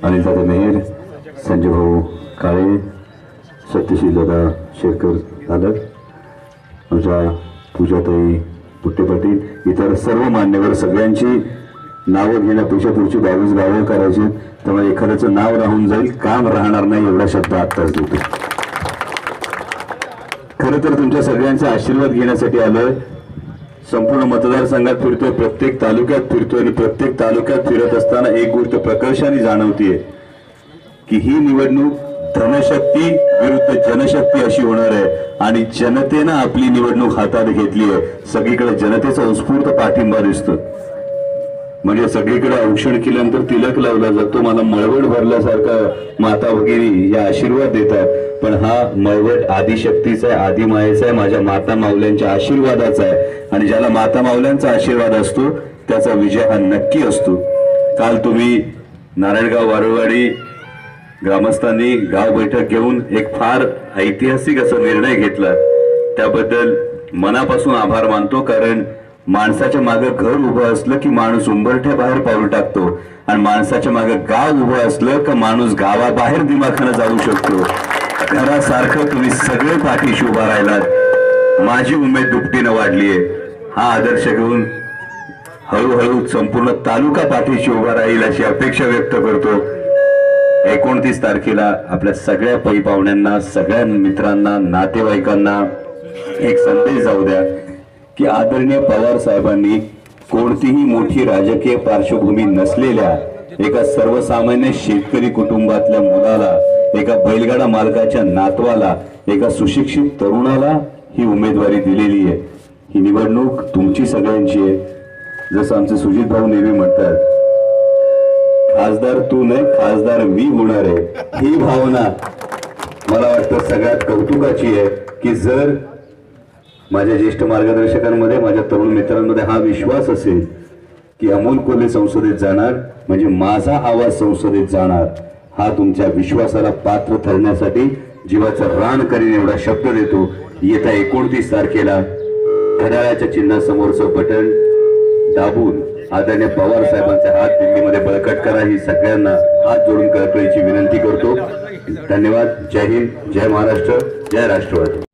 अनिलदादा मेहर, संजय भाऊ काळे, सत्यशील दादा शेरकर दालक, आमच्या पूजाताई पुट्टे पाटील, इतर सर्व मान्यवर सगळ्यांची नावं घेण्यापेक्षा पुढची 22 गावं करायची, त्यामुळे एखाद्याचं नाव राहून जाईल, काम राहणार नाही एवढा शब्द आत्ताच देतो. खरं तर तुमच्या सगळ्यांचा आशीर्वाद घेण्यासाठी आलोय. संपूर्ण मतदारसंघात फिरतोय, प्रत्येक तालुक्यात फिरतोय आणि प्रत्येक तालुक्यात फिरत असताना एक गोष्ट प्रकर्षाने जाणवतीये की ही निवडणूक धनशक्ती विरुद्ध जनशक्ती अशी होणार आहे आणि जनतेनं आपली निवडणूक हातात घेतली आहे. सगळीकडे जनतेचा उत्स्फूर्त पाठिंबा दिसतो. म्हणजे सगळीकडे औक्षण केल्यानंतर तिलक लावला जातो. मला मळवट भरल्यासारखा माता भगिनी या आशीर्वाद देतात, पण हा मळवट आदिशक्तीचा आहे, आदिमायेचा आहे, माझ्या माता माऊल्यांच्या आशीर्वादाचा आहे. आणि ज्याला माता माऊल्यांचा आशीर्वाद असतो त्याचा विजय हा नक्की असतो. काल तुम्ही नारायणगाव वारुळवाडी ग्रामस्थांनी गाव बैठक घेऊन एक फार ऐतिहासिक असा निर्णय घेतला. त्याबद्दल मनापासून आभार मानतो. कारण माणसाच्या मागे घर उभं असलं की माणूस उंबरठ्या बाहेर पाऊल टाकतो आणि माणसाच्या मागे गाव उभं असलं का माणूस गावाबाहेर दिमाखानं जाऊ शकतो. घरासारखं तुम्ही सगळे पाठीशी उभा राहिलात. माझी उमेद दुपटीनं वाढलीये. हा आदर्श घेऊन हळूहळू संपूर्ण तालुका पाठीशी उभा राहील अशी अपेक्षा व्यक्त करतो. 29 तारखेला आपल्या सगळ्या पै पाहुण्यांना, सगळ्या मित्रांना, नातेवाईकांना एक संदेश जाऊ द्या की आदरणीय पवार साहेबांनी कोणतीही मोठी राजकीय पार्श्वभूमी नसलेल्या एका सर्वसामान्य शेतकरी कुटुंबातल्या मुलाला, एका बैलगाडा मालकाच्या नातवाला, एका सुशिक्षित तरुणाला ही उमेदवारी दिलेली आहे. ही निवडणूक तुमची सगळ्यांची आहे. जसं आमचे सुजित भाऊ नेहमी म्हणतात, खासदार तू नाही खासदार मी होणार आहे. ही भावना मला वाटतं सगळ्यात कौतुकाची आहे की जर माझ्या ज्येष्ठ मार्गदर्शकांमध्ये, माझ्या तरुण मित्रांमध्ये हा विश्वास असेल की अमोल कोल्हे संसदेत जाणार म्हणजे माझा आवाज संसदेत जाणार, हा तुमच्या विश्वासाला पात्र ठरण्यासाठी जीवाचं रान करीन एवढा शब्द देतो. येत्या 29 तारखेला घड्याळाच्या चिन्हासमोरचं बटन दाबून आदरणीय पवार साहेबांचे हात दिल्लीमध्ये बळकट करा, ही सगळ्यांना हात जोडून कळकळीची विनंती करतो. धन्यवाद. जय हिंद, जय महाराष्ट्र, जय राष्ट्रवादी.